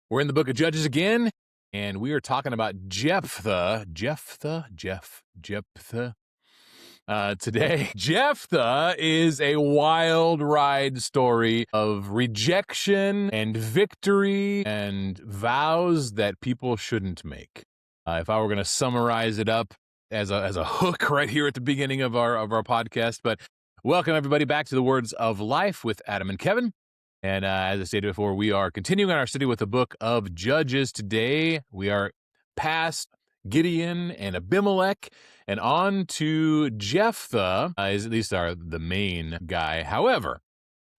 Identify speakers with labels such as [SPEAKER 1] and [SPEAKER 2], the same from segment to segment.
[SPEAKER 1] We're in the book of Judges again, and we are talking about Jephthah. Today, Jephthah is a wild ride story of rejection and victory and vows that people shouldn't make. If I were going to summarize it up as a hook right here at the beginning of our podcast, but welcome everybody back to the Words of Life with Adam and Kevin. And as I stated before, we are continuing our study with the book of Judges. Today, we are past Gideon and Abimelech and on to Jephthah, is at least the main guy. However,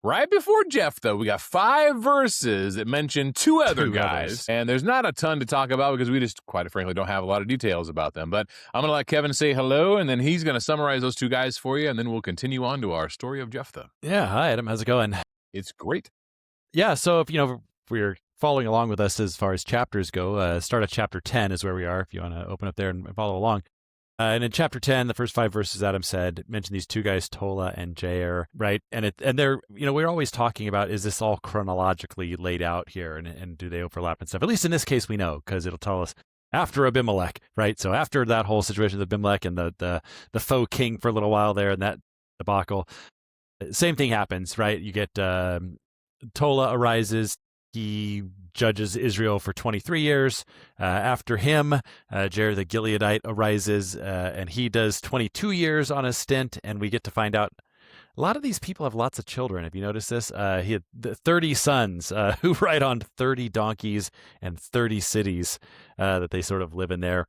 [SPEAKER 1] right before Jephthah, we got 5 verses that mention two other guys. And there's not a ton to talk about because we just, quite frankly, don't have a lot of details about them. But I'm going to let Kevin say hello, and then he's going to summarize those 2 guys for you, and then we'll continue on to our story of Jephthah.
[SPEAKER 2] Yeah, hi Adam, how's it going?
[SPEAKER 1] It's great.
[SPEAKER 2] Yeah, so if you're following along with us as far as chapters go, start at chapter 10 is where we are, if you want to open up there and follow along. And in chapter 10, the first 5 verses Adam said, mention these 2 guys, Tola and Jair, right? And they're, we're always talking about, is this all chronologically laid out here and do they overlap and stuff? At least in this case, we know, because it'll tell us after Abimelech, right? So after that whole situation with Abimelech and the faux king for a little while there and that debacle, same thing happens, right? You get Tola arises. He judges Israel for 23 years. After him, Jair the Gileadite arises, and he does 22 years on his stint, and we get to find out a lot of these people have lots of children. Have you noticed this? He had 30 sons who ride on 30 donkeys and 30 cities that they sort of live in there.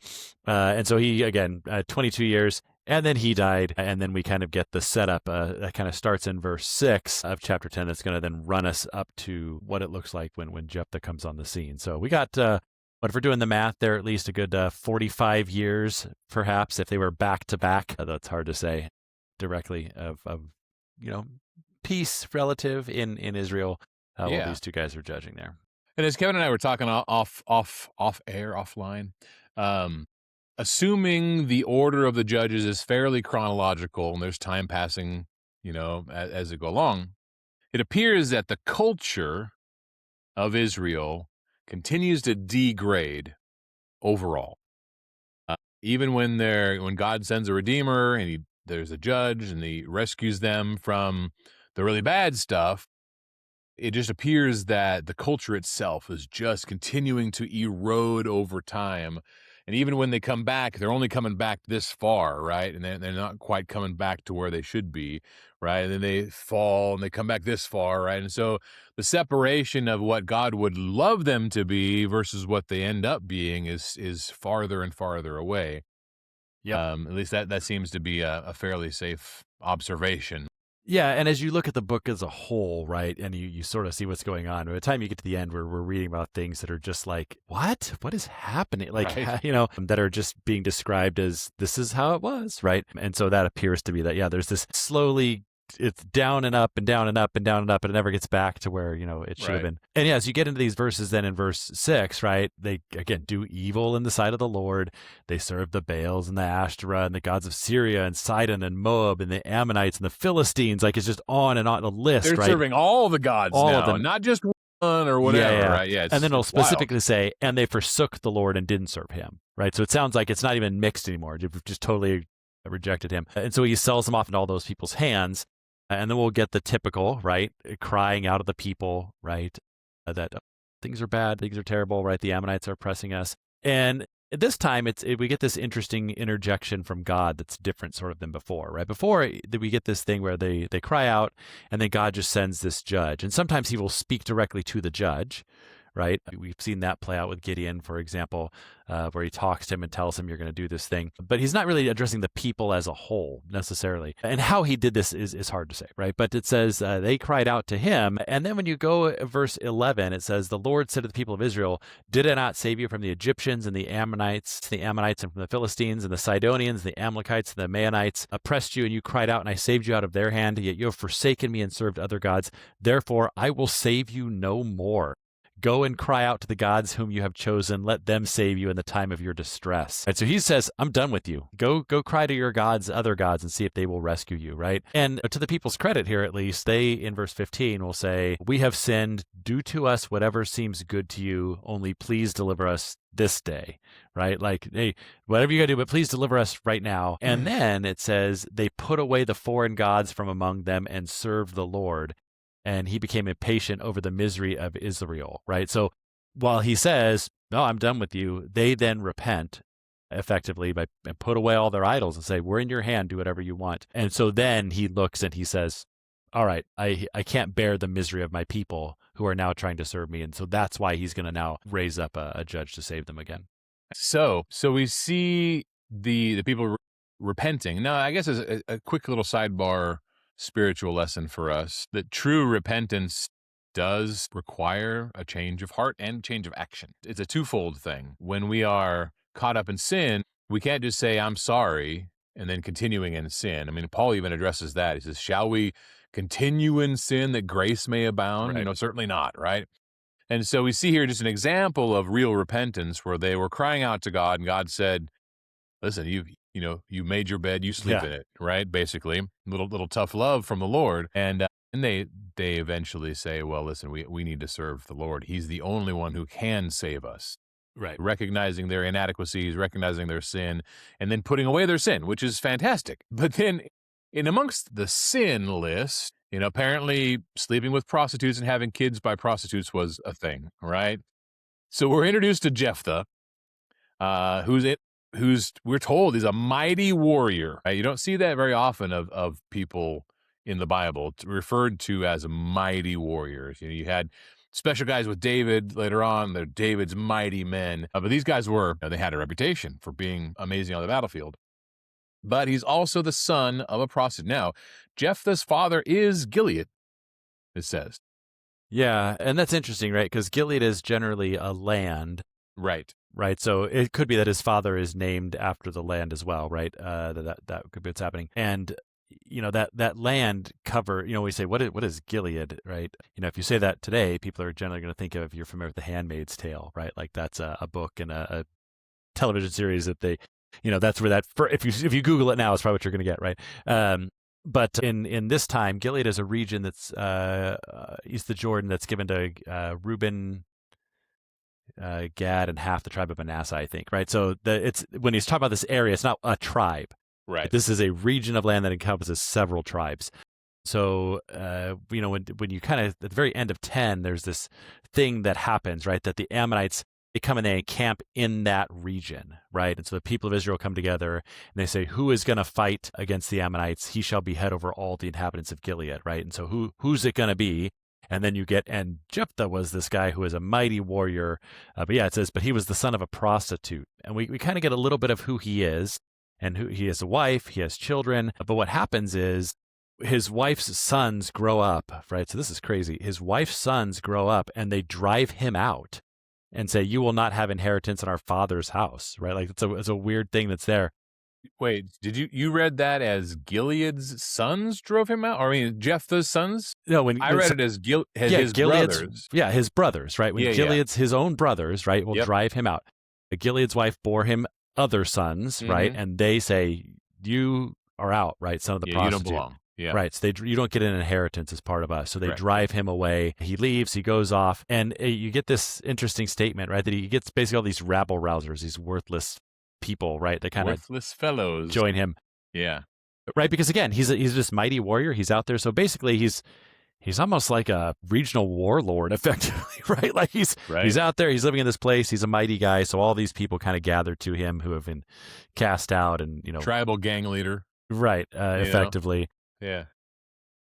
[SPEAKER 2] And so he, again, 22 years. And then he died, and then we kind of get the setup that kind of starts in verse 6 of chapter 10 that's going to then run us up to what it looks like when Jephthah comes on the scene. So we got, if we're doing the math there, at least a good 45 years, perhaps, if they were back-to-back. That's hard to say directly of peace relative in Israel while these 2 guys are judging there.
[SPEAKER 1] And as Kevin and I were talking offline, assuming the order of the judges is fairly chronological and there's time passing, as they go along, it appears that the culture of Israel continues to degrade overall. Even when God sends a redeemer and there's a judge and he rescues them from the really bad stuff, it just appears that the culture itself is just continuing to erode over time. And even when they come back, they're only coming back this far, right? And they're not quite coming back to where they should be, right? And then they fall and they come back this far, right? And so the separation of what God would love them to be versus what they end up being is farther and farther away.
[SPEAKER 2] Yeah.
[SPEAKER 1] At least that seems to be a fairly safe observation.
[SPEAKER 2] Yeah, and as you look at the book as a whole, right, and you sort of see what's going on, by the time you get to the end where we're reading about things that are just like, what is happening? Like,
[SPEAKER 1] right.
[SPEAKER 2] That are just being described as this is how it was, right? And so that appears to be that, there's this slowly, it's down and up and down and up and down and up, and it never gets back to where, it should have been. And as you get into these verses, then in verse 6, right, they, again, do evil in the sight of the Lord. They serve the Baals and the Ashtoreth and the gods of Syria and Sidon and Moab and the Ammonites and the Philistines. Like, it's just on and on the list,
[SPEAKER 1] They're
[SPEAKER 2] right?
[SPEAKER 1] serving all the gods
[SPEAKER 2] all
[SPEAKER 1] now,
[SPEAKER 2] of them.
[SPEAKER 1] not just one or whatever, right? Yeah.
[SPEAKER 2] And then it'll specifically say, and they forsook the Lord and didn't serve him, right? So it sounds like it's not even mixed anymore. They've just totally rejected him. And so he sells them off into all those people's hands. And then we'll get the typical, right, crying out of the people, right, that things are bad, things are terrible, right, the Ammonites are oppressing us. And at this time, we get this interesting interjection from God that's different sort of than before, right? Before, we get this thing where they cry out, and then God just sends this judge. And sometimes he will speak directly to the judge, right? We've seen that play out with Gideon, for example, where he talks to him and tells him you're going to do this thing. But he's not really addressing the people as a whole necessarily. And how he did this is hard to say, right? But it says they cried out to him. And then when you go verse 11, it says, the Lord said to the people of Israel, did I not save you from the Egyptians and the Ammonites and from the Philistines and the Sidonians, the Amalekites and the Maonites oppressed you, and you cried out, and I saved you out of their hand, yet you have forsaken me and served other gods. Therefore, I will save you no more. Go and cry out to the gods whom you have chosen. Let them save you in the time of your distress. Right? So he says, I'm done with you. Go cry to your gods, other gods, and see if they will rescue you, right? And to the people's credit here, at least, they, in verse 15, will say, we have sinned. Do to us whatever seems good to you. Only please deliver us this day, right? Like, hey, whatever you got to do, but please deliver us right now. And then it says, they put away the foreign gods from among them and served the Lord. And he became impatient over the misery of Israel, right? So while he says, no, I'm done with you, they then repent effectively and put away all their idols and say, we're in your hand, do whatever you want. And so then he looks and he says, all right, I can't bear the misery of my people who are now trying to serve me. And so that's why he's going to now raise up a judge to save them again.
[SPEAKER 1] So we see the people repenting. Now, I guess as a quick little sidebar spiritual lesson for us, that true repentance does require a change of heart and change of action. It's a twofold thing. When we are caught up in sin, we can't just say, I'm sorry, and then continuing in sin. I mean, Paul even addresses that. He says, shall we continue in sin that grace may abound?
[SPEAKER 2] Right.
[SPEAKER 1] Certainly not, right? And so we see here just an example of real repentance where they were crying out to God, and God said, listen, you made your bed, you sleep in it, right? Basically, little tough love from the Lord. And they eventually say, well, listen, we need to serve the Lord. He's the only one who can save us.
[SPEAKER 2] Right.
[SPEAKER 1] Recognizing their inadequacies, recognizing their sin, and then putting away their sin, which is fantastic. But then in amongst the sin list, apparently sleeping with prostitutes and having kids by prostitutes was a thing, right? So we're introduced to Jephthah, who's we're told is a mighty warrior. Right? You don't see that very often of people in the Bible referred to as mighty warriors. You had special guys with David later on. They're David's mighty men. But these guys they had a reputation for being amazing on the battlefield. But he's also the son of a prostitute. Now, Jephthah's father is Gilead, it says.
[SPEAKER 2] Yeah, and that's interesting, right? Because Gilead is generally a land.
[SPEAKER 1] Right.
[SPEAKER 2] Right. So it could be that his father is named after the land as well, right? That could be what's happening. And, that land cover, we say, what is Gilead, right? If you say that today, people are generally going to think of, you're familiar with The Handmaid's Tale, right? Like that's a book and a television series that they, that's where if you Google it now, it's probably what you're going to get, right? But in this time, Gilead is a region that's east of Jordan that's given to Reuben, Gad, and half the tribe of Manasseh, I think, right? So it's when he's talking about this area, it's not a tribe.
[SPEAKER 1] Right.
[SPEAKER 2] This is a region of land that encompasses several tribes. So, when you kind of, at the very end of 10, there's this thing that happens, right? That the Ammonites, they come and they encamp in that region, right? And so the people of Israel come together and they say, who is going to fight against the Ammonites? He shall be head over all the inhabitants of Gilead, right? And so who's it going to be? And then and Jephthah was this guy who was a mighty warrior. It says, but he was the son of a prostitute. And we kind of get a little bit of who he is, and who he has a wife, he has children. But what happens is his wife's sons grow up, right? So this is crazy. His wife's sons grow up and they drive him out and say, you will not have inheritance in our father's house, right? Like it's a weird thing that's there.
[SPEAKER 1] Wait, did you read that as Gilead's sons drove him out? Or Jephthah's sons?
[SPEAKER 2] No,
[SPEAKER 1] I read it as his brothers.
[SPEAKER 2] Yeah, his brothers, right? When Gilead's his own brothers, right, will drive him out. Gilead's wife bore him other sons, right? And they say, you are out, right? Son of the prostitute.
[SPEAKER 1] You don't belong. Yeah.
[SPEAKER 2] Right. So you don't get an inheritance as part of us. So they drive him away. He leaves, he goes off. And you get this interesting statement, right? That he gets basically all these rabble rousers, these worthless people, right? That kind of
[SPEAKER 1] worthless fellows
[SPEAKER 2] join him.
[SPEAKER 1] Yeah.
[SPEAKER 2] Right. Because again, he's this mighty warrior. He's out there. So basically he's almost like a regional warlord, effectively, right? Like he's out there, he's living in this place, he's a mighty guy. So all these people kind of gather to him who have been cast out and,
[SPEAKER 1] tribal gang leader.
[SPEAKER 2] Right. Effectively.
[SPEAKER 1] Yeah.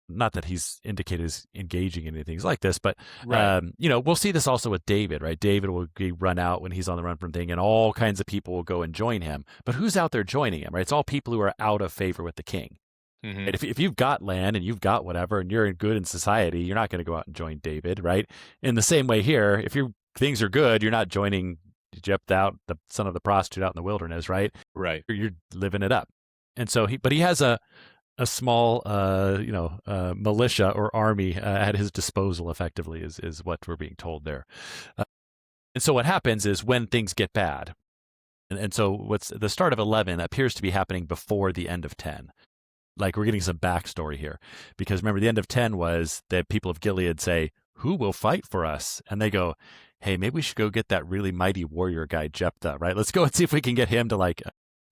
[SPEAKER 2] Not that he's indicated as engaging in anything like this, but, we'll see this also with David, right? David will be run out when he's on the run from thing, and all kinds of people will go and join him. But who's out there joining him, right? It's all people who are out of favor with the king. Mm-hmm. And if you've got land and you've got whatever and you're good in society, you're not going to go out and join David, right? In the same way here, if things are good, you're not joining Jephthah, the son of the prostitute out in the wilderness, right?
[SPEAKER 1] Right.
[SPEAKER 2] You're living it up. And so he has a a small, militia or army at his disposal. Effectively, is what we're being told there. And so what happens is when things get bad, and so what's the start of 11 appears to be happening before the end of 10. Like we're getting some backstory here, because remember the end of 10 was the people of Gilead say, "Who will fight for us?" And they go, "Hey, maybe we should go get that really mighty warrior guy Jephthah, right? Let's go and see if we can get him to like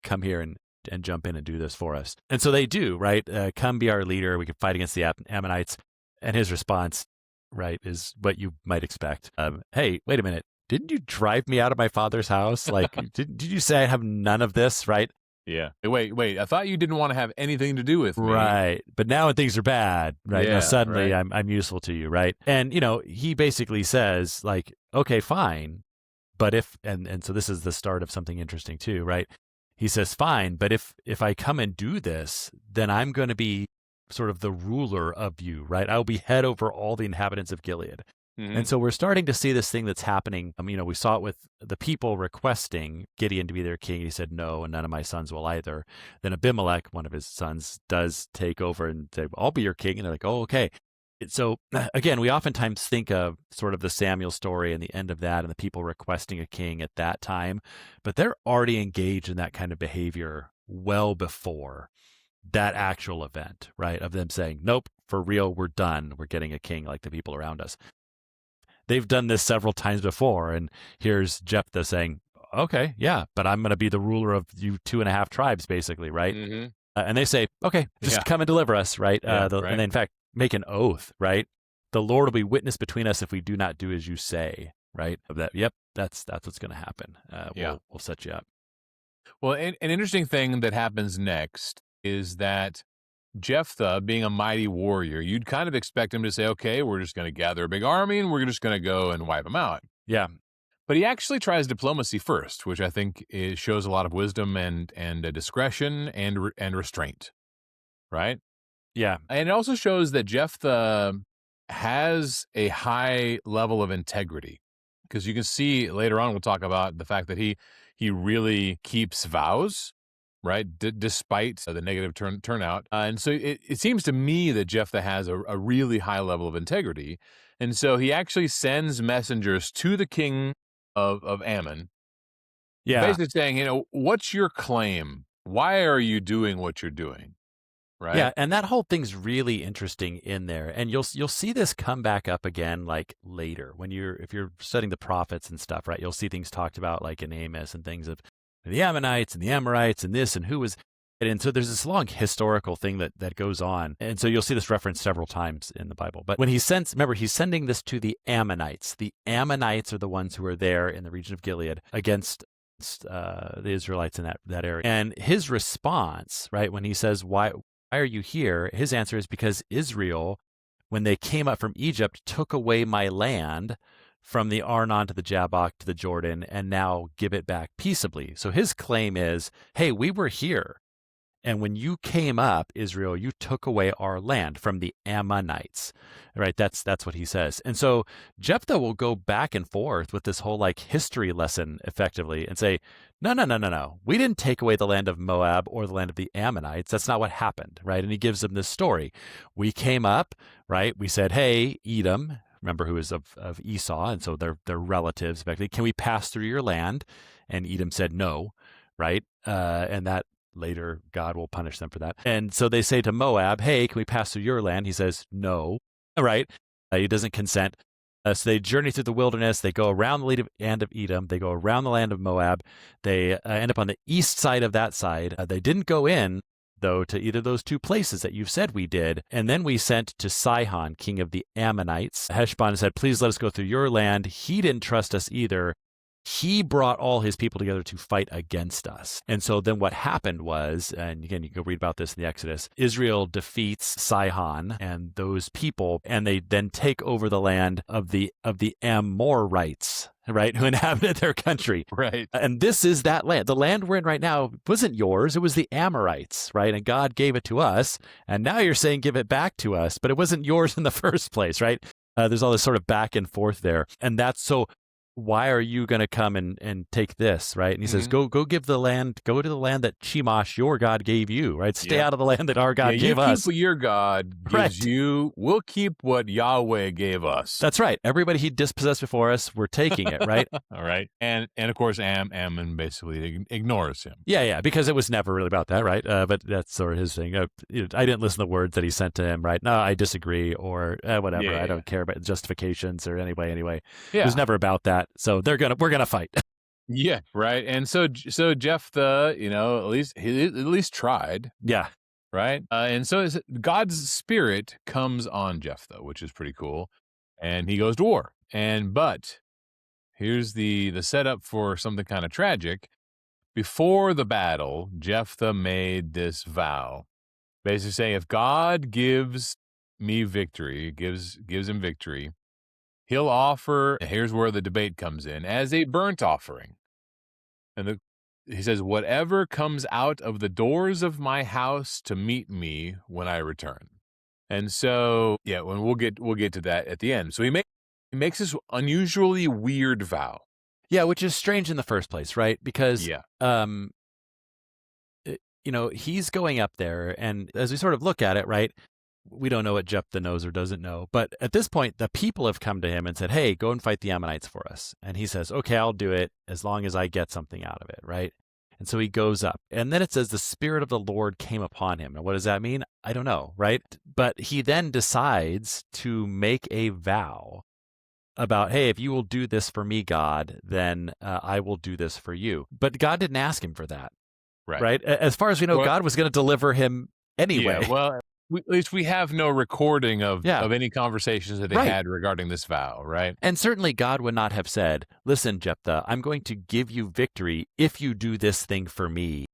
[SPEAKER 2] come here and jump in and do this for us." And so they do, right? Come be our leader. We can fight against the Ammonites. And his response, right, is what you might expect. Hey, wait a minute. Didn't you drive me out of my father's house? Like, did you say I have none of this, right?
[SPEAKER 1] Yeah. Wait. I thought you didn't want to have anything to do with me.
[SPEAKER 2] Right. But now when things are bad, right,
[SPEAKER 1] Yeah,
[SPEAKER 2] now suddenly
[SPEAKER 1] right.
[SPEAKER 2] I'm useful to you, right? And, he basically says, like, okay, fine. But and so this is the start of something interesting too, right? He says, fine, but if I come and do this, then I'm going to be sort of the ruler of you, right? I'll be head over all the inhabitants of Gilead.
[SPEAKER 1] Mhm.
[SPEAKER 2] And so we're starting to see this thing that's happening. We saw it with the people requesting Gideon to be their king. He said, no, and none of my sons will either. Then Abimelech, one of his sons, does take over and say, I'll be your king. And they're like, oh, okay. So again, we oftentimes think of sort of the Samuel story and the end of that and the people requesting a king at that time, but they're already engaged in that kind of behavior well before that actual event, right? Of them saying, nope, for real, we're done. We're getting a king like the people around us. They've done this several times before. And here's Jephthah saying, okay, yeah, but I'm going to be the ruler of you 2.5 tribes, basically, right?
[SPEAKER 1] Mm-hmm.
[SPEAKER 2] And they say, okay, just come and deliver us, right?
[SPEAKER 1] Yeah, right.
[SPEAKER 2] And they, in fact, make an oath, right? The Lord will be witness between us if we do not do as you say, right? Of that, yep, that's what's going to happen. We'll set you up.
[SPEAKER 1] Well, an interesting thing that happens next is that Jephthah, being a mighty warrior, you'd kind of expect him to say, okay, we're just going to gather a big army and we're just going to go and wipe them out.
[SPEAKER 2] Yeah.
[SPEAKER 1] But he actually tries diplomacy first, which I think shows a lot of wisdom and discretion and restraint, right?
[SPEAKER 2] Yeah.
[SPEAKER 1] And it also shows that Jephthah has a high level of integrity, because you can see later on, we'll talk about the fact that he really keeps vows, right? Despite the negative turnout. And so it seems to me that Jephthah has a really high level of integrity. And so he actually sends messengers to the king of Ammon.
[SPEAKER 2] Yeah.
[SPEAKER 1] Basically saying, what's your claim? Why are you doing what you're doing? Right.
[SPEAKER 2] Yeah, and that whole thing's really interesting in there, and you'll see this come back up again like later when if you're studying the prophets and stuff, right? You'll see things talked about like in Amos and things of the Ammonites and the Amorites and this and who was, and so there's this long historical thing that goes on, and so you'll see this referenced several times in the Bible. But when he's sending this to the Ammonites. The Ammonites are the ones who are there in the region of Gilead against the Israelites in that area, and his response, right, when he says why are you here? His answer is because Israel, when they came up from Egypt, took away my land from the Arnon to the Jabbok to the Jordan, and now give it back peaceably. So his claim is, hey, we were here. And when you came up, Israel, you took away our land from the Ammonites, right? That's what he says. And so Jephthah will go back and forth with this whole like history lesson effectively and say, no. We didn't take away the land of Moab or the land of the Ammonites. That's not what happened, right? And he gives them this story. We came up, right? We said, hey, Edom, remember who is of Esau, and so they're relatives. Can we pass through your land? And Edom said no, right? And that later God will punish them for that. And so they say to Moab, hey, can we pass through your land? He says no, right? He doesn't consent. So they journey through the wilderness. They go around the land of Edom. They go around the land of Moab. They end up on the east side of that side. They didn't go in, though, to either of those two places that you've said we did. And then we sent to Sihon, king of the Ammonites. Heshbon said, please let us go through your land. He didn't trust us either. He brought all his people together to fight against us. And so then what happened was, and again, you can read about this in the Exodus, Israel defeats Sihon and those people, and they then take over the land of the Amorites, right, who inhabited their country.
[SPEAKER 1] Right.
[SPEAKER 2] And this is that land. The land we're in right now wasn't yours. It was the Amorites, right? And God gave it to us. And now you're saying give it back to us, but it wasn't yours in the first place, right? There's all this sort of back and forth there. And that's so why are you going to come and take this, right? And he says, go give the land, go to the land that Chemosh, your God, gave you, right? Stay out of the land that our God gave us.
[SPEAKER 1] You keep what your God gives you. We'll keep what Yahweh gave us.
[SPEAKER 2] That's right. Everybody he dispossessed before us, we're taking it, right?
[SPEAKER 1] All right. And of course, Ammon basically ignores him.
[SPEAKER 2] Yeah, because it was never really about that, right? But that's sort of his thing. I didn't listen to the words that he sent to him, right? No, I disagree, or whatever.
[SPEAKER 1] Yeah.
[SPEAKER 2] I don't care about justifications or anyway.
[SPEAKER 1] Yeah.
[SPEAKER 2] It was never about that. So we're gonna fight.
[SPEAKER 1] Yeah, right. And so Jephthah, at least tried.
[SPEAKER 2] Yeah.
[SPEAKER 1] Right. And so God's spirit comes on Jephthah, which is pretty cool. And he goes to war. But here's the setup for something kind of tragic. Before the battle, Jephthah made this vow, basically saying, if God gives me victory, gives him victory, he'll offer, here's where the debate comes in, as a burnt offering. And he says, whatever comes out of the doors of my house to meet me when I return. And so, when we'll get to that at the end. So he makes this unusually weird vow.
[SPEAKER 2] Yeah, which is strange in the first place, right? Because, he's going up there, and as we sort of look at it, right, we don't know what Jephthah knows or doesn't know. But at this point, the people have come to him and said, hey, go and fight the Ammonites for us. And he says, okay, I'll do it as long as I get something out of it, right? And so he goes up. And then it says the Spirit of the Lord came upon him. Now, what does that mean? I don't know, right? But he then decides to make a vow about, hey, if you will do this for me, God, then I will do this for you. But God didn't ask him for that, right? As far as we know, God was going to deliver him anyway.
[SPEAKER 1] Yeah, well, at least we have no recording of any conversations that they had regarding this vow, right?
[SPEAKER 2] And certainly God would not have said, listen, Jephthah, I'm going to give you victory if you do this thing for me,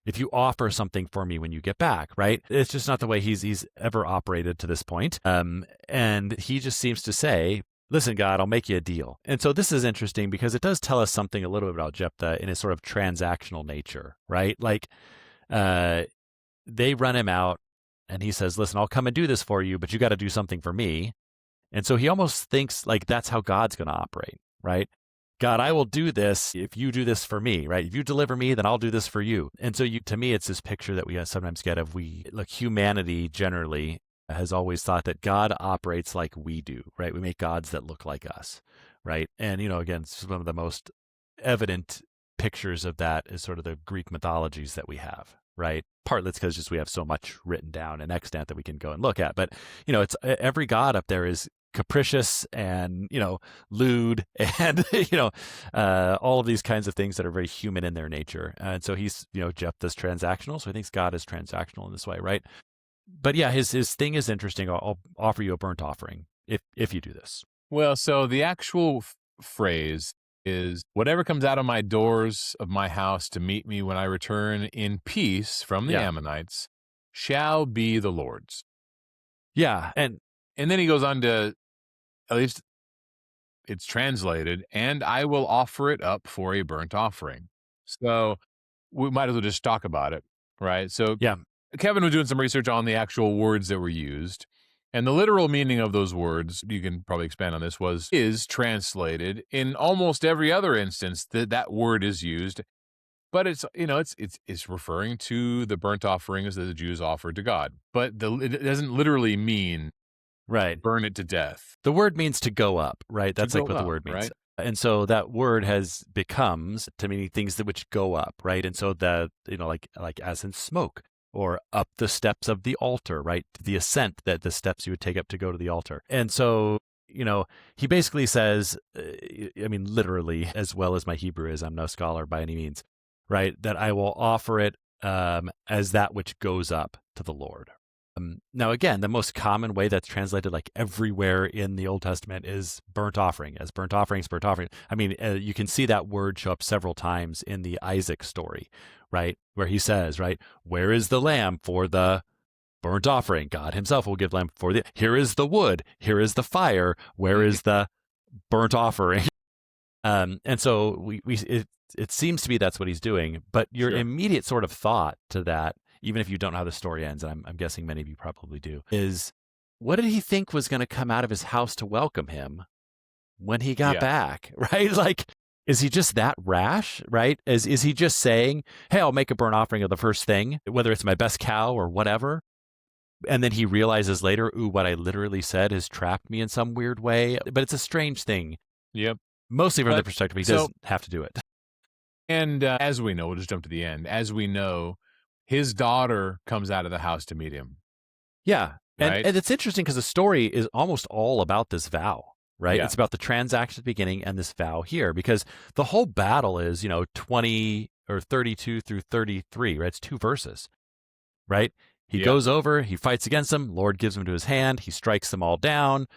[SPEAKER 2] if you offer something for me when you get back, right? It's just not the way he's ever operated to this point. And he just seems to say, listen, God, I'll make you a deal. And so this is interesting because it does tell us something a little bit about Jephthah in his sort of transactional nature, right? Like they run him out and he says, listen, I'll come and do this for you, but you got to do something for me. And so he almost thinks like that's how God's going to operate, right? God, I will do this if you do this for me, right? If you deliver me, then I'll do this for you. And so to me, it's this picture that we sometimes get of humanity generally has always thought that God operates like we do, right? We make gods that look like us, right? And, again, one of the most evident pictures of that is sort of the Greek mythologies that we have, right? Partly it's because just we have so much written down and extant that we can go and look at. But, it's every god up there is capricious and, lewd and, all of these kinds of things that are very human in their nature. And so he's, Jephthah's transactional. So he thinks God is transactional in this way, right? But yeah, his thing is interesting. I'll offer you a burnt offering if you do this.
[SPEAKER 1] Well, so the actual phrase is, whatever comes out of my doors of my house to meet me when I return in peace from the Ammonites shall be the Lord's.
[SPEAKER 2] Yeah. And
[SPEAKER 1] then he goes on to, at least it's translated, and I will offer it up for a burnt offering. So we might as well just talk about it, right? So Kevin was doing some research on the actual words that were used, and the literal meaning of those words, you can probably expand on this, is translated in almost every other instance that word is used, but it's referring to the burnt offerings that the Jews offered to God, but it doesn't literally mean burn it to death.
[SPEAKER 2] The word means to go up, right? That's like what the word means.
[SPEAKER 1] Right?
[SPEAKER 2] And so that word becomes to mean things that which go up, right? And so like as in smoke, or up the steps of the altar, right? The ascent, that the steps you would take up to go to the altar. And so, he basically says, literally, as well as my Hebrew is, I'm no scholar by any means, right? That I will offer it as that which goes up to the Lord. Now, again, the most common way that's translated like everywhere in the Old Testament is burnt offering, as burnt offerings, burnt offering. You can see that word show up several times in the Isaac story, right? Where he says, right, where is the lamb for the burnt offering? God himself will give lamb for here is the wood, here is the fire, where is the burnt offering? And so it seems to be that's what he's doing, but your immediate sort of thought to that, even if you don't know how the story ends, and I'm guessing many of you probably do, is what did he think was going to come out of his house to welcome him when he got
[SPEAKER 1] Yeah.
[SPEAKER 2] back, right? Like, is he just that rash, right? Is he just saying, hey, I'll make a burnt offering of the first thing, whether it's my best cow or whatever? And then he realizes later, ooh, what I literally said has trapped me in some weird way. But it's a strange thing,
[SPEAKER 1] Yep.
[SPEAKER 2] mostly from the
[SPEAKER 1] But
[SPEAKER 2] perspective he
[SPEAKER 1] so,
[SPEAKER 2] doesn't have to do it.
[SPEAKER 1] and as we know, we'll just jump to the end. As we know, his daughter comes out of the house to meet him,
[SPEAKER 2] Yeah. And
[SPEAKER 1] right?
[SPEAKER 2] it's interesting because the story is almost all about this vow, right?
[SPEAKER 1] Yeah.
[SPEAKER 2] It's about the transaction at the beginning and this vow here, because the whole battle is, 20 or 32 through 33, right? It's 2 verses, right? He
[SPEAKER 1] Yep.
[SPEAKER 2] goes over, he fights against them. Lord gives him to his hand. He strikes them all down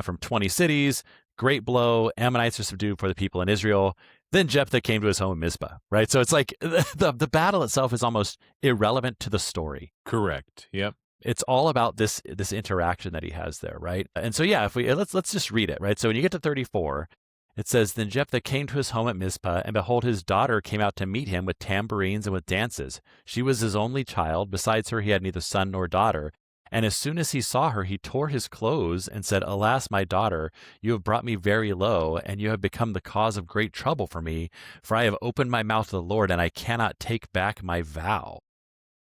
[SPEAKER 2] from 20 cities. Great blow. Ammonites are subdued for the people in Israel. Then Jephthah came to his home in Mizpah, right? So it's like the battle itself is almost irrelevant to the story.
[SPEAKER 1] Correct. Yep.
[SPEAKER 2] It's all about this interaction that he has there, right? And so yeah, if we let's just read it, right? So when you get to 34, it says, then Jephthah came to his home at Mizpah, and behold, his daughter came out to meet him with tambourines and with dances. She was his only child. Besides her, he had neither son nor daughter. And as soon as he saw her, he tore his clothes and said, alas, my daughter, you have brought me very low, and you have become the cause of great trouble for me, for I have opened my mouth to the Lord, and I cannot take back my vow.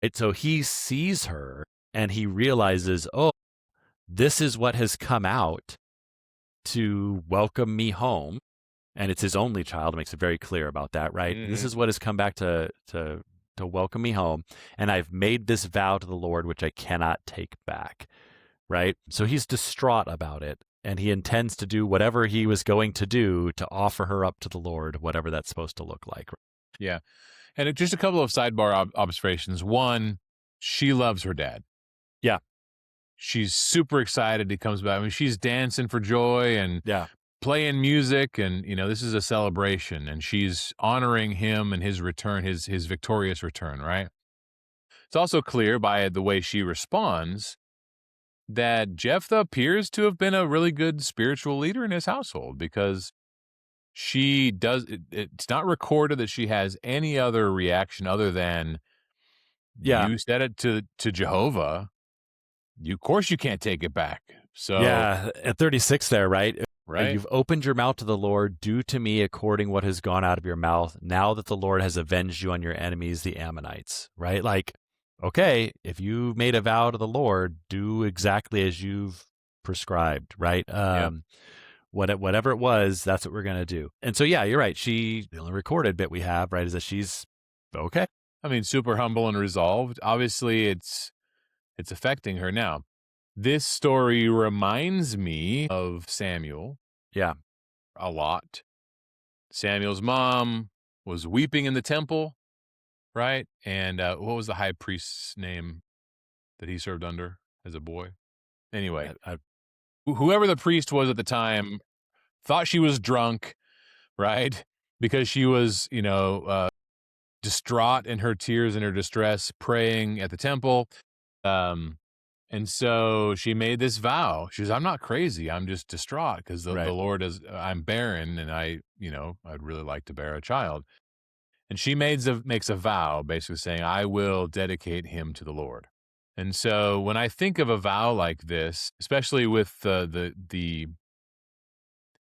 [SPEAKER 2] And so he sees her, and he realizes, oh, this is what has come out to welcome me home. And it's his only child. It makes it very clear about that, right?
[SPEAKER 1] Mhm.
[SPEAKER 2] This is what has come back to welcome me home. And I've made this vow to the Lord, which I cannot take back, right? So he's distraught about it. And he intends to do whatever he was going to do to offer her up to the Lord, whatever that's supposed to look like.
[SPEAKER 1] Yeah. And just a couple of sidebar observations. One, she loves her dad.
[SPEAKER 2] Yeah.
[SPEAKER 1] She's super excited he comes back. I mean, she's dancing for joy and
[SPEAKER 2] Yeah.
[SPEAKER 1] playing music, and this is a celebration, and she's honoring him and his return, his victorious return, right? It's also clear by the way she responds that Jephthah appears to have been a really good spiritual leader in his household, because she does it's not recorded that she has any other reaction other than,
[SPEAKER 2] Yeah.
[SPEAKER 1] you said it to Jehovah, of course you can't take it back. So
[SPEAKER 2] Yeah. At 36 there, right?
[SPEAKER 1] right?
[SPEAKER 2] You've opened your mouth to the Lord. Do to me according what has gone out of your mouth, now that the Lord has avenged you on your enemies, the Ammonites, right? Like, okay, if you made a vow to the Lord, do exactly as you've prescribed, right? Whatever it was, that's what we're going to do. And so, yeah, you're right. The only recorded bit we have, right, is that she's okay.
[SPEAKER 1] I mean, super humble and resolved. Obviously, it's affecting her now. This story reminds me of Samuel.
[SPEAKER 2] Yeah.
[SPEAKER 1] A lot. Samuel's mom was weeping in the temple, right? And what was the high priest's name that he served under as a boy? Anyway, whoever the priest was at the time thought she was drunk, right? Because she was, distraught in her tears and her distress, praying at the temple. And so she made this vow. She says, I'm not crazy. I'm just distraught because the Lord I'm barren, and I'd really like to bear a child. And she makes a vow basically saying, I will dedicate him to the Lord. And so when I think of a vow like this, especially with it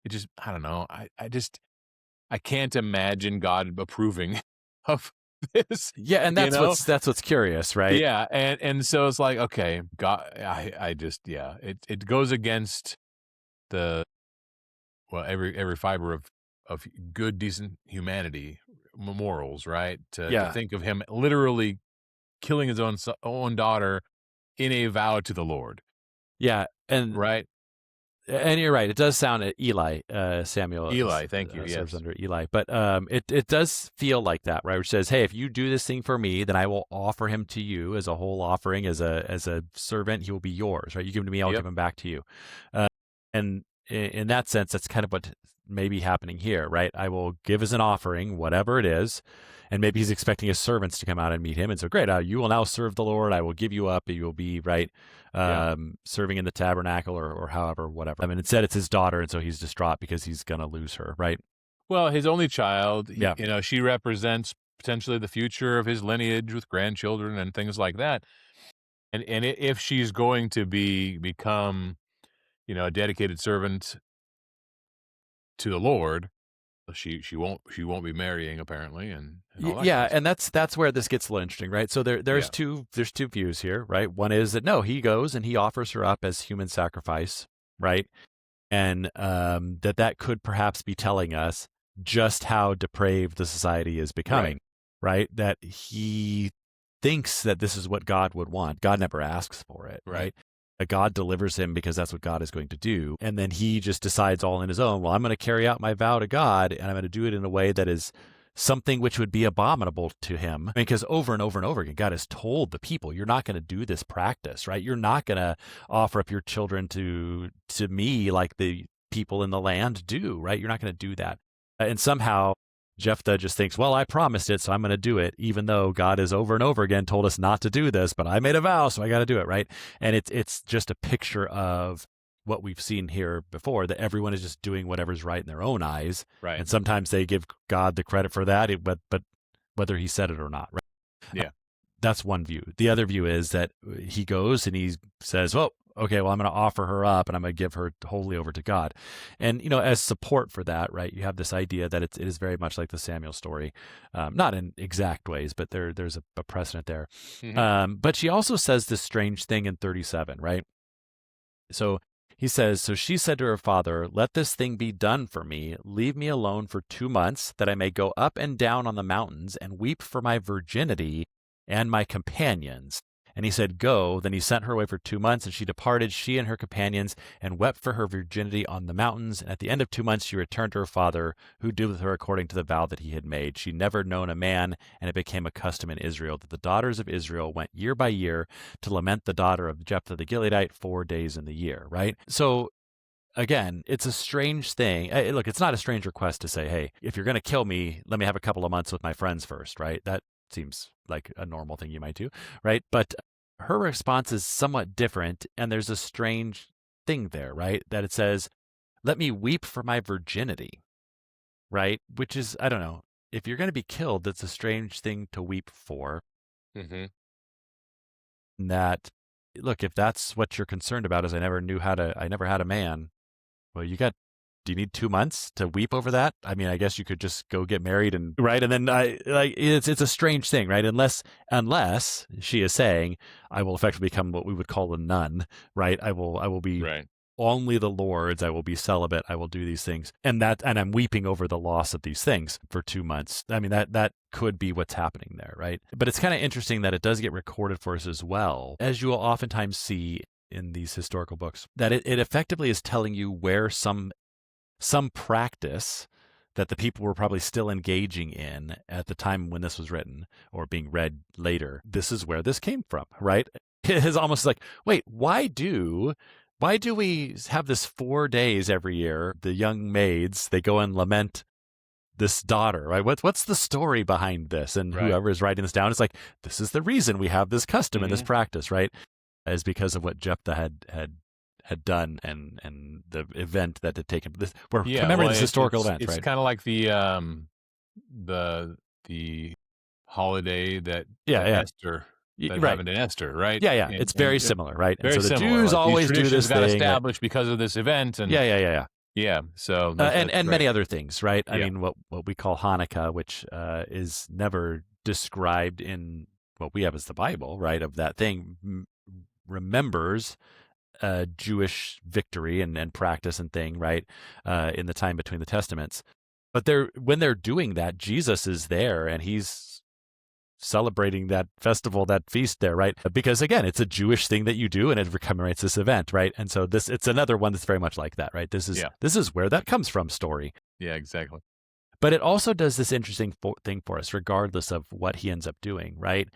[SPEAKER 1] just, I don't know. I can't imagine God approving of this.
[SPEAKER 2] Yeah, and that's what's curious, right?
[SPEAKER 1] Yeah, and so it's like, okay, God, I just, yeah, it goes against every fiber of good, decent humanity morals, right? To think of him literally killing his own daughter in a vow to the Lord.
[SPEAKER 2] Yeah, and
[SPEAKER 1] right.
[SPEAKER 2] And you're right. It does sound Eli, Samuel.
[SPEAKER 1] Eli, thank you.
[SPEAKER 2] Serves
[SPEAKER 1] Yes.
[SPEAKER 2] under Eli, but it does feel like that, right? Which says, hey, if you do this thing for me, then I will offer him to you as a whole offering, as a servant. He will be yours, right? You give him to me, I'll give him back to you. And in that sense, that's kind of what may be happening here, right? I will give as an offering, whatever it is. And maybe he's expecting his servants to come out and meet him. And so, great, you will now serve the Lord. I will give you up. You will be, right, serving in the tabernacle or however, whatever. I mean, instead it's his daughter, and so he's distraught because he's going to lose her, right?
[SPEAKER 1] Well, his only child, she represents potentially the future of his lineage with grandchildren and things like that. And if she's going to become, a dedicated servant to the Lord. She won't be marrying apparently, and all that
[SPEAKER 2] Yeah,
[SPEAKER 1] kind of
[SPEAKER 2] and that's where this gets a little interesting, right? So there's two views here, right? One is that no, he goes and he offers her up as human sacrifice, right? And that could perhaps be telling us just how depraved the society is becoming, right? That he thinks that this is what God would want. God never asks for it, right? God delivers him because that's what God is going to do. And then he just decides all in his own, well, I'm going to carry out my vow to God, and I'm going to do it in a way that is something which would be abominable to him. Because over and over and over again, God has told the people, you're not going to do this practice, right? You're not going to offer up your children to me like the people in the land do, right? You're not going to do that. And somehow Jephthah just thinks, well, I promised it, so I'm going to do it, even though God has over and over again told us not to do this, but I made a vow, so I got to do it, right? And it's just a picture of what we've seen here before, that everyone is just doing whatever's right in their own eyes.
[SPEAKER 1] Right.
[SPEAKER 2] And sometimes they give God the credit for that, but whether he said it or not, right?
[SPEAKER 1] Yeah.
[SPEAKER 2] That's one view. The other view is that he goes and he says, well, okay, well, I'm going to offer her up and I'm going to give her wholly over to God. And, as support for that, right, you have this idea that it is very much like the Samuel story, not in exact ways, but there's a precedent there.
[SPEAKER 1] Mm-hmm.
[SPEAKER 2] But she also says this strange thing in 37, right? So he says, so she said to her father, let this thing be done for me. Leave me alone for 2 months, that I may go up and down on the mountains and weep for my virginity and my companions. And he said, go. Then he sent her away for 2 months, and she departed, she and her companions, and wept for her virginity on the mountains. And at the end of 2 months, she returned to her father, who did with her according to the vow that he had made. She never known a man, and it became a custom in Israel that the daughters of Israel went year by year to lament the daughter of Jephthah the Gileadite 4 days in the year, right? So again, it's a strange thing. Look, it's not a strange request to say, hey, if you're going to kill me, let me have a couple of months with my friends first, right? That seems like a normal thing you might do, right? But her response is somewhat different, and there's a strange thing there, right? That it says, let me weep for my virginity, right? Which is, I don't know, if you're going to be killed, that's a strange thing to weep for.
[SPEAKER 1] Mm-hmm.
[SPEAKER 2] That, look, if that's what you're concerned about, is I never had a man. Well, do you need 2 months to weep over that? I mean, I guess you could just go get married and then it's a strange thing, right? Unless she is saying, I will effectively become what we would call a nun, right? I will be only the Lord's. I will be celibate. I will do these things, and I'm weeping over the loss of these things for 2 months. I mean, that could be what's happening there, right? But it's kind of interesting that it does get recorded for us as well, as you will oftentimes see in these historical books, that it effectively is telling you where some practice that the people were probably still engaging in at the time when this was written or being read later. This is where this came from, right? It is almost like, wait, why do we have this 4 days every year? The young maids, they go and lament this daughter, right? What's the story behind this? And whoever is writing this down is like, this is the reason we have this custom and this practice, right? Is because of what Jephthah had done and the event that had taken place. We're remembering this historical event, right?
[SPEAKER 1] It's kind of like the holiday that Esther that happened in Esther, right?
[SPEAKER 2] Yeah. It's very similar, right?
[SPEAKER 1] Very
[SPEAKER 2] and so the
[SPEAKER 1] similar.
[SPEAKER 2] Jews always do this
[SPEAKER 1] got
[SPEAKER 2] thing
[SPEAKER 1] established because of this event, and yeah. So
[SPEAKER 2] and many other things, right? I mean, what we call Hanukkah, which is never described in what we have as the Bible, right? Of that thing, remembers Jewish victory and practice and thing, right? In the time between the Testaments. But when they're doing that, Jesus is there and he's celebrating that festival, that feast there, right? Because again, it's a Jewish thing that you do and it commemorates this event, right? And so it's another one that's very much like that, right? This is where that comes from story.
[SPEAKER 1] Yeah, exactly.
[SPEAKER 2] But it also does this interesting thing for us, regardless of what he ends up doing, right?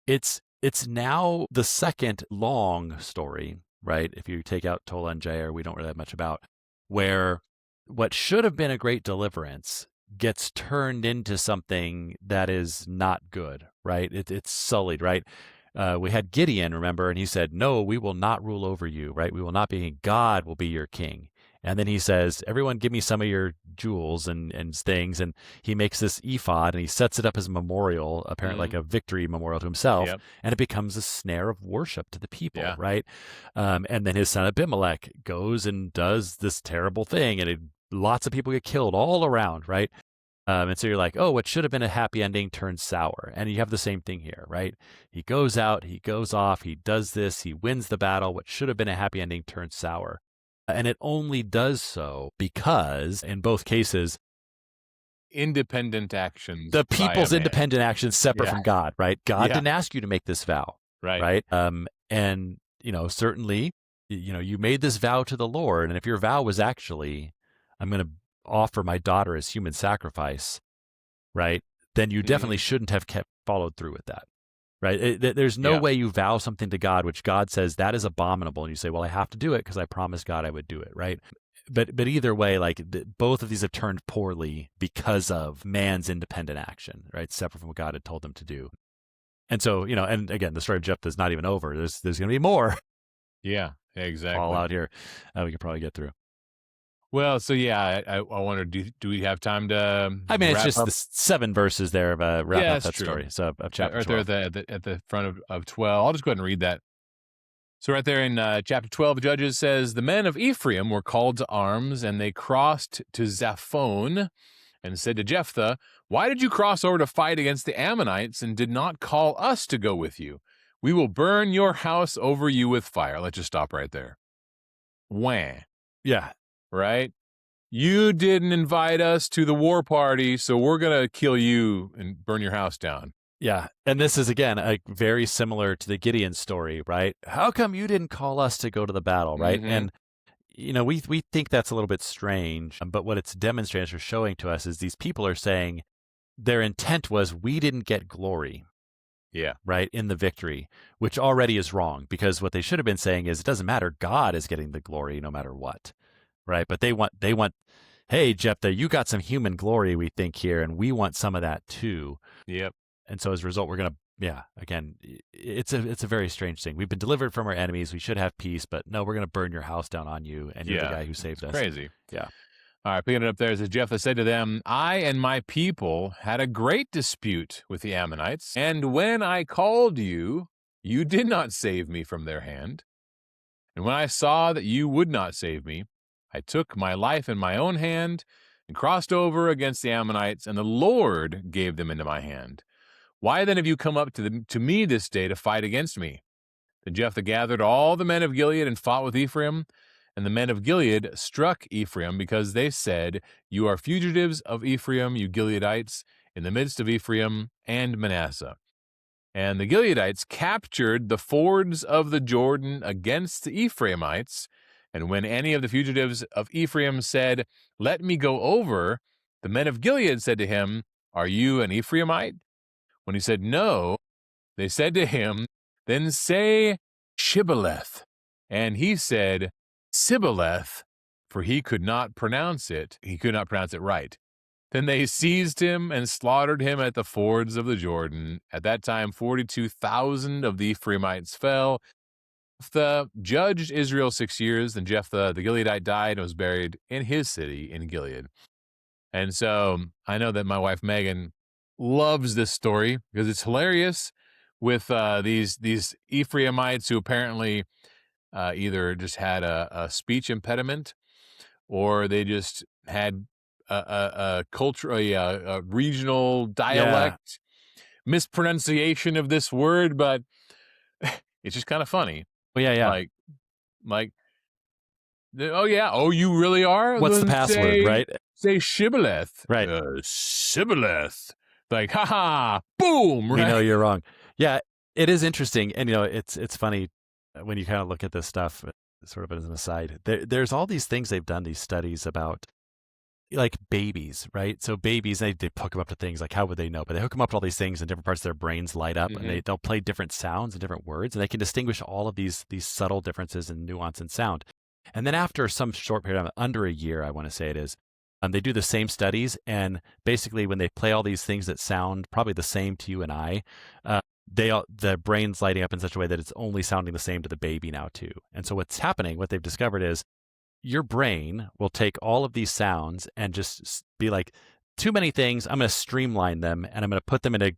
[SPEAKER 2] It's now the second long story, right? If you take out Tola and Jair, we don't really have much about, where what should have been a great deliverance gets turned into something that is not good, right? It's sullied, right? We had Gideon, remember, and he said, no, we will not rule over you, right? We will not be, God will be your king. And then he says, everyone give me some of your jewels and things. And he makes this ephod and he sets it up as a memorial, apparently like a victory memorial to himself. Yep. And it becomes a snare of worship to the people, right? And then his son Abimelech goes and does this terrible thing and it lots of people get killed all around, right? And so you're like, oh, what should have been a happy ending turns sour. And you have the same thing here, right? He goes out, he goes off, he does this, he wins the battle. What should have been a happy ending turns sour. And it only does so because, in both cases,
[SPEAKER 1] independent actions.
[SPEAKER 2] The people's independent actions separate from God, right? God didn't ask you to make this vow, right? And, certainly, you made this vow to the Lord. And if your vow was actually, I'm going to offer my daughter as human sacrifice, right? Then you definitely shouldn't have followed through with that, right? There's no way you vow something to God, which God says that is abominable. And you say, well, I have to do it because I promised God I would do it, right? But either way, both of these have turned poorly because of man's independent action, right? Separate from what God had told them to do. And so, and again, the story of Jephthah is not even over. There's going to be more.
[SPEAKER 1] Yeah, exactly.
[SPEAKER 2] All out here. We could probably get through.
[SPEAKER 1] Well, so I wonder, do we have time to?
[SPEAKER 2] I mean, it's just the 7 verses there of wrap up that
[SPEAKER 1] true.
[SPEAKER 2] story. So of chapter
[SPEAKER 1] 12. Right there at the front of 12. I'll just go ahead and read that. So right there in chapter 12, Judges says, the men of Ephraim were called to arms, and they crossed to Zaphon and said to Jephthah, why did you cross over to fight against the Ammonites and did not call us to go with you? We will burn your house over you with fire. Let's just stop right there. Wah.
[SPEAKER 2] Yeah.
[SPEAKER 1] Right? You didn't invite us to the war party, so we're going to kill you and burn your house down.
[SPEAKER 2] Yeah. And this is, again, very similar to the Gideon story, right? How come you didn't call us to go to the battle, right?
[SPEAKER 1] Mm-hmm.
[SPEAKER 2] And, we think that's a little bit strange, but what it's demonstrating or showing to us is these people are saying their intent was we didn't get glory.
[SPEAKER 1] Yeah.
[SPEAKER 2] Right, in the victory, which already is wrong, because what they should have been saying is it doesn't matter. God is getting the glory no matter what. Right. But they want, hey, Jephthah, you got some human glory, we think here, and we want some of that too.
[SPEAKER 1] Yep.
[SPEAKER 2] And so as a result, we're going to, again, it's a very strange thing. We've been delivered from our enemies. We should have peace, but no, we're going to burn your house down on you. And you're the guy who saved us.
[SPEAKER 1] Crazy.
[SPEAKER 2] Yeah.
[SPEAKER 1] All right. Picking it up there, it says, Jephthah said to them, I and my people had a great dispute with the Ammonites. And when I called you, you did not save me from their hand. And when I saw that you would not save me, I took my life in my own hand and crossed over against the Ammonites, and the Lord gave them into my hand. Why then have you come up to me this day to fight against me? Then Jephthah gathered all the men of Gilead and fought with Ephraim, and the men of Gilead struck Ephraim because they said, you are fugitives of Ephraim, you Gileadites, in the midst of Ephraim and Manasseh. And the Gileadites captured the fords of the Jordan against the Ephraimites. And when any of the fugitives of Ephraim said, let me go over, the men of Gilead said to him, are you an Ephraimite? When he said no, they said to him, then say Shibboleth. And he said Sibboleth, for he could not pronounce it. He could not pronounce it right. Then they seized him and slaughtered him at the fords of the Jordan. At that time, 42,000 of the Ephraimites fell. Jephthah judged Israel 6 years. Then Jephthah the Gileadite died and was buried in his city in Gilead. And so I know that my wife Megan loves this story because it's hilarious with these Ephraimites who apparently either just had a speech impediment or they just had a regional dialect mispronunciation of this word, but it's just kind of funny.
[SPEAKER 2] Well, yeah.
[SPEAKER 1] Like, oh, you really are?
[SPEAKER 2] What's the password, right?
[SPEAKER 1] Say Shibboleth.
[SPEAKER 2] Right.
[SPEAKER 1] Shibboleth. Like, haha, boom, right?
[SPEAKER 2] We know you're wrong. Yeah, it is interesting. And, it's funny when you kind of look at this stuff, sort of as an aside. There's all these things they've done, these studies about, like babies, right? So babies, they hook them up to things like, how would they know? But they hook them up to all these things and different parts of their brains light up and they'll play different sounds and different words and they can distinguish all of these subtle differences in nuance and sound. And then after some short period of under a year, I want to say it is, they do the same studies and basically when they play all these things that sound probably the same to you and I, the brain's lighting up in such a way that it's only sounding the same to the baby now too. And so what's happening, what they've discovered is your brain will take all of these sounds and just be like, too many things, I'm going to streamline them and I'm going to put them into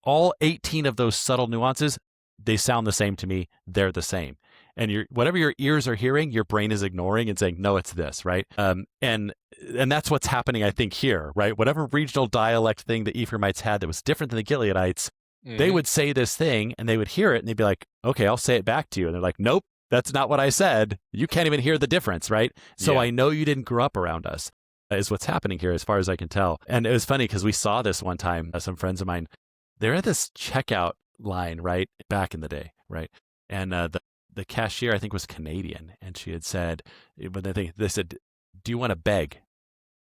[SPEAKER 2] all 18 of those subtle nuances. They sound the same to me. They're the same. And whatever your ears are hearing, your brain is ignoring and saying, no, it's this, right? And that's what's happening, I think, here, right? Whatever regional dialect thing the Ephraimites had that was different than the Gileadites, they would say this thing and they would hear it and they'd be like, okay, I'll say it back to you. And they're like, nope, that's not what I said. You can't even hear the difference, right? So I know you didn't grow up around us, is what's happening here as far as I can tell. And it was funny because we saw this one time, some friends of mine, they're at this checkout line, right? Back in the day, right? And the cashier, I think, was Canadian. And she had said, when they said, do you want to beg?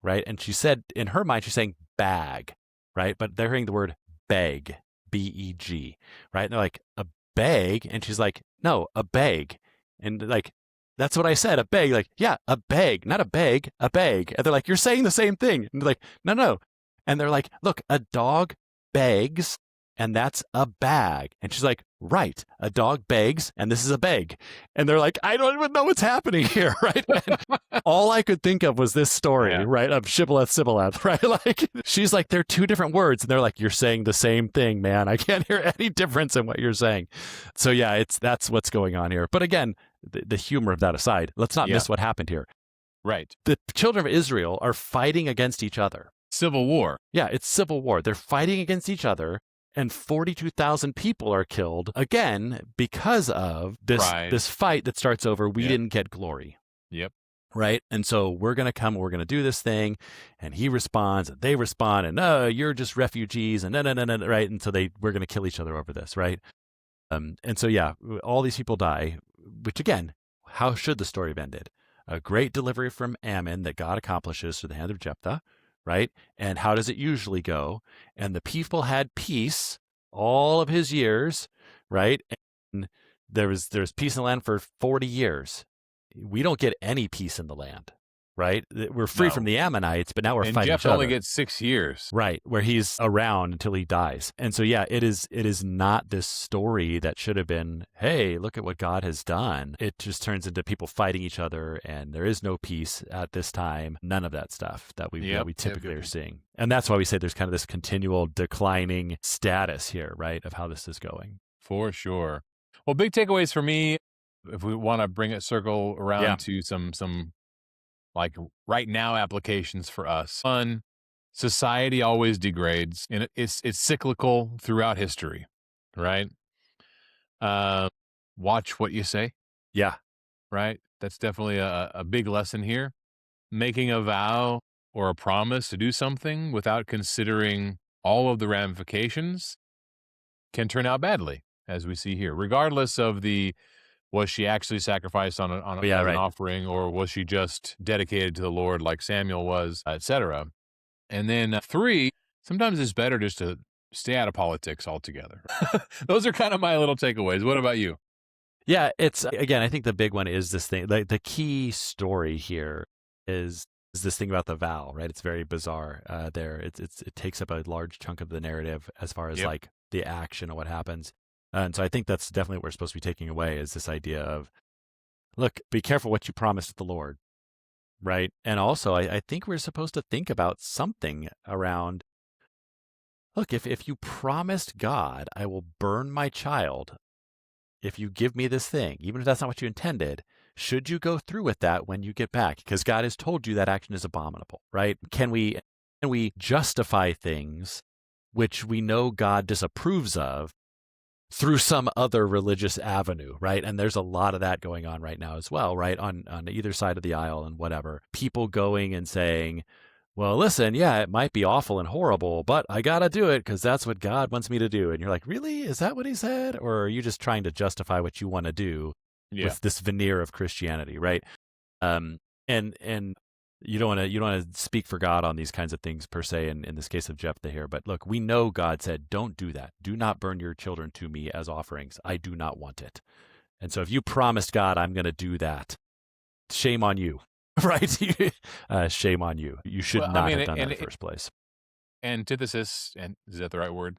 [SPEAKER 2] Right? And she said, in her mind, she's saying bag, right? But they're hearing the word beg, B-E-G, right? And they're like, a bag? And she's like, no, a bag. And like, that's what I said, a bag. Like, yeah, a bag, not a bag, a bag. And they're like, you're saying the same thing. And they're like, no. And they're like, look, a dog begs, and that's a bag. And she's like, right, a dog begs, and this is a bag. And they're like, I don't even know what's happening here, right? And all I could think of was this story, right, of Shibboleth, Sibboleth, right? Like, she's like, they're two different words. And they're like, you're saying the same thing, man. I can't hear any difference in what you're saying. So yeah, that's what's going on here. But again, the humor of that aside, let's not miss what happened here.
[SPEAKER 1] Right.
[SPEAKER 2] The children of Israel are fighting against each other.
[SPEAKER 1] Civil war.
[SPEAKER 2] Yeah, it's civil war. They're fighting against each other. And 42,000 people are killed, again, because of this fight that starts over, we didn't get glory.
[SPEAKER 1] Yep.
[SPEAKER 2] Right? And so we're going to come, we're going to do this thing. And he responds, and they respond, and no, you're just refugees, and no, right? And so we're going to kill each other over this, right? And so, yeah, all these people die, which again, how should the story have ended? A great delivery from Ammon that God accomplishes through the hand of Jephthah. Right? And how does it usually go? And the people had peace all of his years, right? And there's peace in the land for 40 years. We don't get any peace in the land, right? We're free from the Ammonites, but now we're fighting each other.
[SPEAKER 1] Jeff only gets 6 years.
[SPEAKER 2] Right, where he's around until he dies. And so, yeah, it is not this story that should have been, hey, look at what God has done. It just turns into people fighting each other, and there is no peace at this time. None of that stuff that we typically are seeing. And that's why we say there's kind of this continual declining status here, right, of how this is going.
[SPEAKER 1] For sure. Well, big takeaways for me, if we want to bring it circle around to some like right now applications for us. One, society always degrades, and it's cyclical throughout history, right? Watch what you say.
[SPEAKER 2] Yeah.
[SPEAKER 1] Right? That's definitely a big lesson here. Making a vow or a promise to do something without considering all of the ramifications can turn out badly, as we see here, regardless of was she actually sacrificed on an offering, or was she just dedicated to the Lord like Samuel was, etc. And then 3, sometimes it's better just to stay out of politics altogether. Those are kind of my little takeaways. What about you?
[SPEAKER 2] Yeah, it's, again, I think the big one is this thing, like the key story here is this thing about the vow, right? It's very bizarre there. It takes up a large chunk of the narrative as far as like the action of what happens. And so I think that's definitely what we're supposed to be taking away, is this idea of, look, be careful what you promise the Lord, right? And also, I think we're supposed to think about something around, look, if you promised God, I will burn my child if you give me this thing, even if that's not what you intended, should you go through with that when you get back? Because God has told you that action is abominable, right? Can we justify things which we know God disapproves of through some other religious avenue, right? And there's a lot of that going on right now as well, right? On either side of the aisle and whatever. People going and saying, well, listen, yeah, it might be awful and horrible, but I got to do it because that's what God wants me to do. And you're like, really? Is that what he said? Or are you just trying to justify what you want to do with this veneer of Christianity, right? And you don't want to speak for God on these kinds of things per se, in this case of Jephthah here. But look, we know God said, don't do that. Do not burn your children to me as offerings. I do not want it. And so if you promised God, I'm going to do that, shame on you, right? Shame on you. You should not have done that in the first place.
[SPEAKER 1] Antithesis, and is that the right word?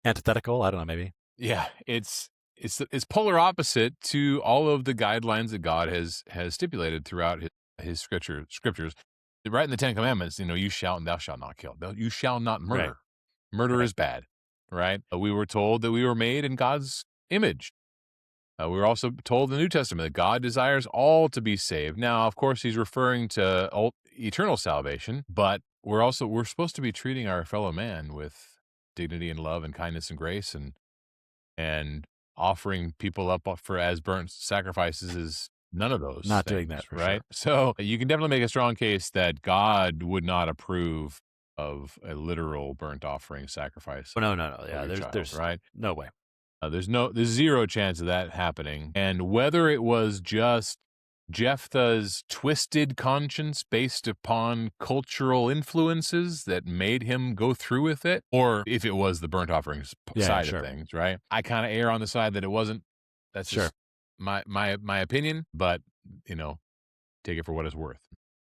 [SPEAKER 2] Antithetical? I don't know, maybe.
[SPEAKER 1] Yeah, it's polar opposite to all of the guidelines that God has stipulated throughout his scriptures. Right in the 10 Commandments, you shall and thou shalt not kill. You shall not murder.
[SPEAKER 2] Right.
[SPEAKER 1] Murder is bad, right? We were told that we were made in God's image. We're also told in the New Testament that God desires all to be saved. Now, of course, he's referring to eternal salvation, but we're supposed to be treating our fellow man with dignity and love and kindness and grace, and offering people up for as burnt sacrifices is none of those.
[SPEAKER 2] Not
[SPEAKER 1] things,
[SPEAKER 2] doing that, for
[SPEAKER 1] right?
[SPEAKER 2] sure.
[SPEAKER 1] So you can definitely make a strong case that God would not approve of a literal burnt offering sacrifice.
[SPEAKER 2] Oh, no. Yeah, there's
[SPEAKER 1] right.
[SPEAKER 2] no way.
[SPEAKER 1] There's zero chance of that happening. And whether it was just Jephthah's twisted conscience based upon cultural influences that made him go through with it, or if it was the burnt offerings side of things, right? I kind of err on the side that it wasn't. That's just my opinion, but take it for what it's worth.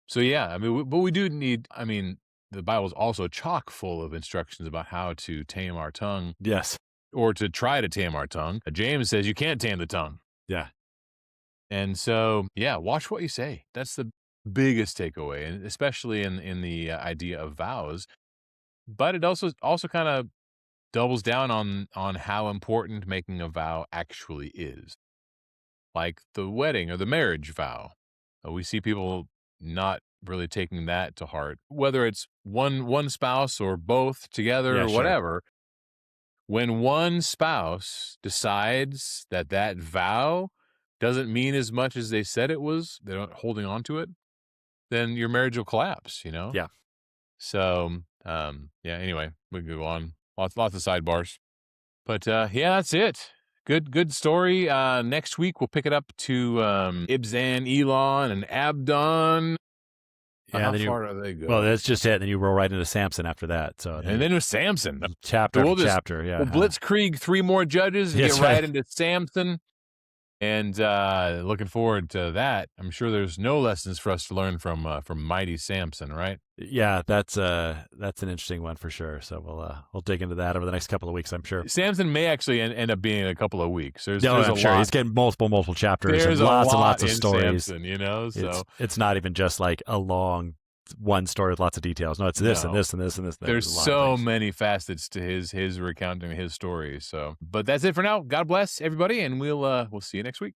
[SPEAKER 1] So yeah, I mean, but we do need. I mean, the Bible is also chock full of instructions about how to tame our tongue.
[SPEAKER 2] Yes.
[SPEAKER 1] Or to try to tame our tongue. James says you can't tame the tongue.
[SPEAKER 2] Yeah.
[SPEAKER 1] And so, yeah, watch what you say. That's the biggest takeaway, and especially in the idea of vows. But it also kind of doubles down on how important making a vow actually is. Like the wedding or the marriage vow. We see people not really taking that to heart, whether it's one spouse or both together or whatever. When one spouse decides that vow doesn't mean as much as they said it was, they're not holding on to it, then your marriage will collapse,
[SPEAKER 2] Yeah.
[SPEAKER 1] So, anyway, we can go on. Lots of sidebars. But, that's it. Good story. Next week, we'll pick it up to Ibzan, Elon, and Abdon.
[SPEAKER 2] Yeah,
[SPEAKER 1] how far do they go?
[SPEAKER 2] Well, that's just it. Then you roll right into Samson after that. So,
[SPEAKER 1] and then it was Samson.
[SPEAKER 2] Chapter after chapter, yeah.
[SPEAKER 1] We'll blitzkrieg 3 more judges and get right into Samson. And looking forward to that. I'm sure there's no lessons for us to learn from mighty Samson, right?
[SPEAKER 2] Yeah, that's an interesting one for sure. So we'll dig into that over the next couple of weeks, I'm sure.
[SPEAKER 1] Samson may actually end up being a couple of weeks.
[SPEAKER 2] I'm sure he's getting multiple chapters.
[SPEAKER 1] There's
[SPEAKER 2] and lots
[SPEAKER 1] and
[SPEAKER 2] lots of stories.
[SPEAKER 1] Samson, so
[SPEAKER 2] it's not even just like a long one story with lots of details. No, it's this and this and this and this.
[SPEAKER 1] There's so many facets to his recounting his story. So, but that's it for now. God bless everybody, and we'll see you next week.